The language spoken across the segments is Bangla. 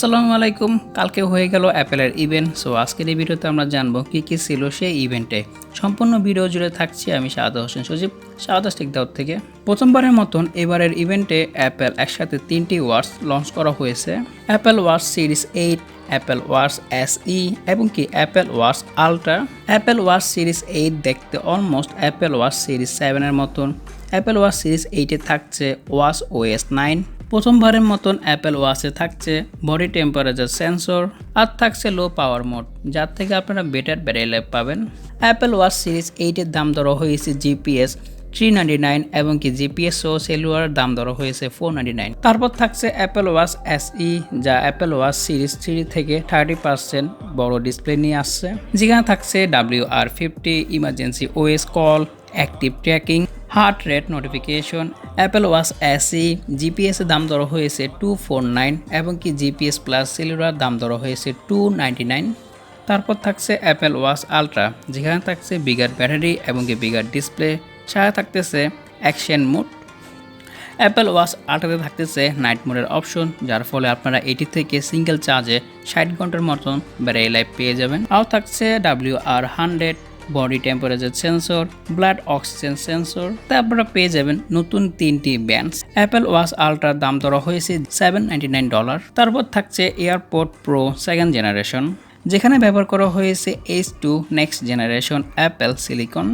আসসালামু আলাইকুম। কালকে হয়ে গেল অ্যাপেলের ইভেন্ট। সো আজকের এই ভিডিওতে আমরা জানবো কি কি ছিল সেই ইভেন্টে। সম্পূর্ণ ভিডিও জুড়ে থাকছি আমি শাহাদাত হোসেন সজীব, শাহাদাত দাউদ থেকে। প্রথমবারের মতন এবারের ইভেন্টে অ্যাপেল একসাথে 3টি ওয়াচ লঞ্চ করা হয়েছে। Apple watch series 8, Apple watch SE এবং কি Apple watch ultra. Apple watch series 8 দেখতে অলমোস্ট অ্যাপেল ওয়াচ সিরিজ 7 এর মতন। অ্যাপেল ওয়াচ সিরিজ 8 এ থাকছে ওয়াচ OS 9। প্রথমবারের মতন অ্যাপেল ওয়াচে থাকছে বডি টেম্পারেচার সেন্সর আর থাকছে লো পাওয়ার মোড, যার থেকে আপনারা বেটার ব্যাটারি লাইফ পাবেন। অ্যাপেল ওয়াচ সিরিজ 8 এর দাম ধরা হয়েছে GPS 399 এবং কি GPS ও সেলুলার দাম ধরা হয়েছে 499। তারপর থাকছে অ্যাপেল ওয়াচ SE, যা অ্যাপেল ওয়াচ সিরিজ 3 থেকে 30% বড় ডিসপ্লে নিয়ে আসছে, যেখানে থাকছে WR50 emergency OS call, active tracking, heart rate notification. Apple watch SE GPS এর দাম ধরা হয়েছে 249 এবং কি GPS প্লাস সেলুলার দাম ধরা হয়েছে 299। তারপর থাকছে অ্যাপেল ওয়াচ আলট্রা, যেখানে থাকছে বিগার ব্যাটারি এবং কি বিগার ডিসপ্লে, সাথে থাকতেছে অ্যাকশন মোড। অ্যাপেল ওয়াচ আলট্রাতে থাকতেছে নাইট মোডের অপশন, যার ফলে আপনারা এটি থেকে সিঙ্গেল চার্জে 60 ঘন্টার মতন ব্যাটারি লাইফ পেয়ে যাবেন। আর থাকছে WR100 body temperature sensor, blood oxygen sensor. তা আপনারা পেয়ে যাবেন নতুন 3টি ব্যান্ডস। অ্যাপেল ওয়াচ আলট্রার দাম ধরা হয়েছে $799। তারপর থাকছে এয়ারপড প্রো 2nd জেনারেশন, যেখানে ব্যবহার করা হয়েছে H2 next generation Apple silicon,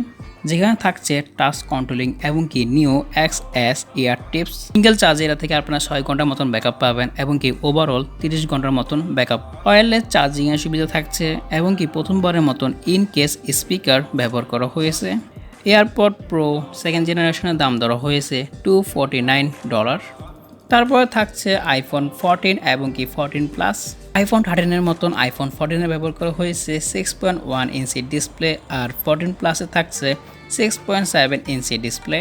যেখানে থাকছে টাচ কন্ট্রোলিং এবং কি নিউ XS ইয়ার টিপস। সিঙ্গেল চার্জে এটা থেকে আপনারা 6 ঘন্টার মতন ব্যাকআপ পাবেন এবং কি ওভারঅল 30 ঘন্টার মতন ব্যাকআপ। ওয়্যারলেস চার্জিং এর সুবিধা থাকছে এবং কি প্রথমবারের মতন ইন কেস স্পিকার ব্যবহার করা হয়েছে। এয়ারপড প্রো 2nd জেনারেশনের দাম ধরা হয়েছে $249। তারপরে থাকছে আইফোন 14 এবং কি 14 প্লাস। আইফোন 13 এর মতন আইফোন 14 এ ব্যবহার করা হয়েছে 6.1 ইঞ্চি ডিসপ্লে, আর 14 প্লাসে থাকছে 6.7 ইঞ্চি ডিসপ্লে।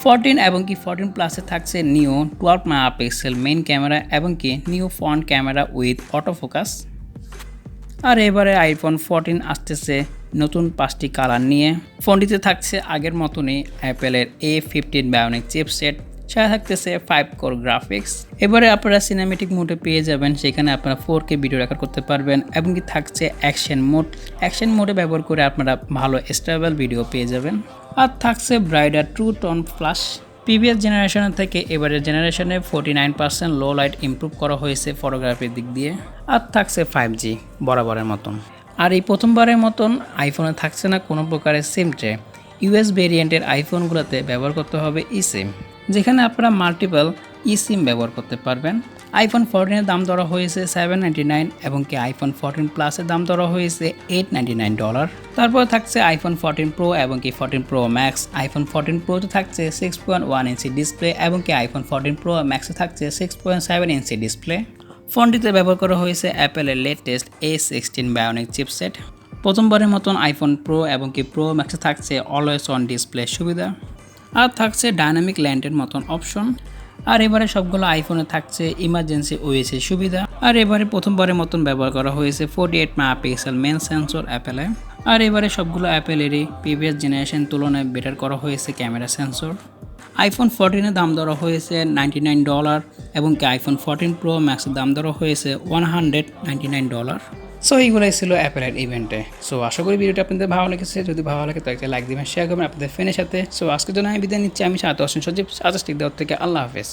14 এবং কি 14 প্লাসে থাকছে নিউ 12 মেগাপিক্সেল মেইন ক্যামেরা এবং কি new front camera with autofocus. আর এবারে আইফোন 14 আসতেছে নতুন 5টি কালার নিয়ে। ফোনটিতে থাকছে আগের মতনই অ্যাপেলের A15 বায়োনিক চিপসেট, সাথে থাকতেছে 5 কোর গ্রাফিক্স। এবারে আপনারা সিনেমেটিক মোডে পেয়ে যাবেন, সেখানে আপনারা 4K ভিডিও রেকর্ড করতে পারবেন এবং কি থাকছে অ্যাকশন মোড। অ্যাকশন মোডে ব্যবহার করে আপনারা ভালো স্টেবল ভিডিও পেয়ে যাবেন। আর থাকছে brighter true tone flash. Previous জেনারেশনের থেকে এবারের জেনারেশনে 49% লো লাইট ইমপ্রুভ করা হয়েছে ফটোগ্রাফির দিক দিয়ে। আর থাকছে 5G বরাবরের মতন। আর এই প্রথমবারের মতন আইফোনে থাকছে না কোনো প্রকারের সিম ট্রে। US ভেরিয়েন্টের আইফোনগুলোতে ব্যবহার করতে হবে eSIM, যেখানে আপনারা মাল্টিপল eSIM ব্যবহার করতে পারবেন। আইফোন 14 এর দাম ধরা হয়েছে $799 এবং কি আইফোন 14 প্লাসের দাম ধরা হয়েছে $899। তারপর থাকছে আইফোন 14 প্রো এবং কি 14 প্রো ম্যাক্স। আইফোন 14 প্রোতে থাকছে 6.1 ইঞ্চি ডিসপ্লে এবং কি আইফোন 14 প্রো ম্যাক্সে থাকছে 6.7 ইঞ্চি ডিসপ্লে। ফোনটিতে ব্যবহার করা হয়েছে অ্যাপেলের লেটেস্ট A16 বায়োনিক চিপসেট। প্রথমবারের মতন আইফোন প্রো এবং কি প্রো ম্যাক্সে থাকছে অলওয়েজ অন ডিসপ্লে সুবিধা, আর থাকছে ডাইনামিক ল্যান্ডের মতন অপশন। আর এবারে সবগুলো আইফোনে থাকছে ইমার্জেন্সি OS এর সুবিধা। আর এবারে প্রথমবারের মতন ব্যবহার করা হয়েছে 48 মেগাপিক্সেল মেন সেন্সর অ্যাপেলে। আর এবারে সবগুলো অ্যাপেলেরই প্রিভিয়াস জেনারেশন তুলনায় বেটার করা হয়েছে ক্যামেরা সেন্সর। আইফোন 14 এর দাম ধরা হয়েছে $99 এবং কি আইফোন 14 প্রো ম্যাক্সের দাম ধরা হয়েছে $199। সো এইগুলোই ছিল অ্যাপেলের ইভেন্টে। সো আশা করি ভিডিওটা আপনাদের ভালো লেগেছে। যদি ভালো লাগে তো একটা লাইক দিবেন, শেয়ার করবেন আপনাদের ফ্রেন্ডের সাথে। সো আজকের জন্য আমি বিদায় নিচ্ছি। আমি শাহাদাত হোসেন সজীব, শাহাদাত দাউদ থেকে। আল্লাহ হাফেজ।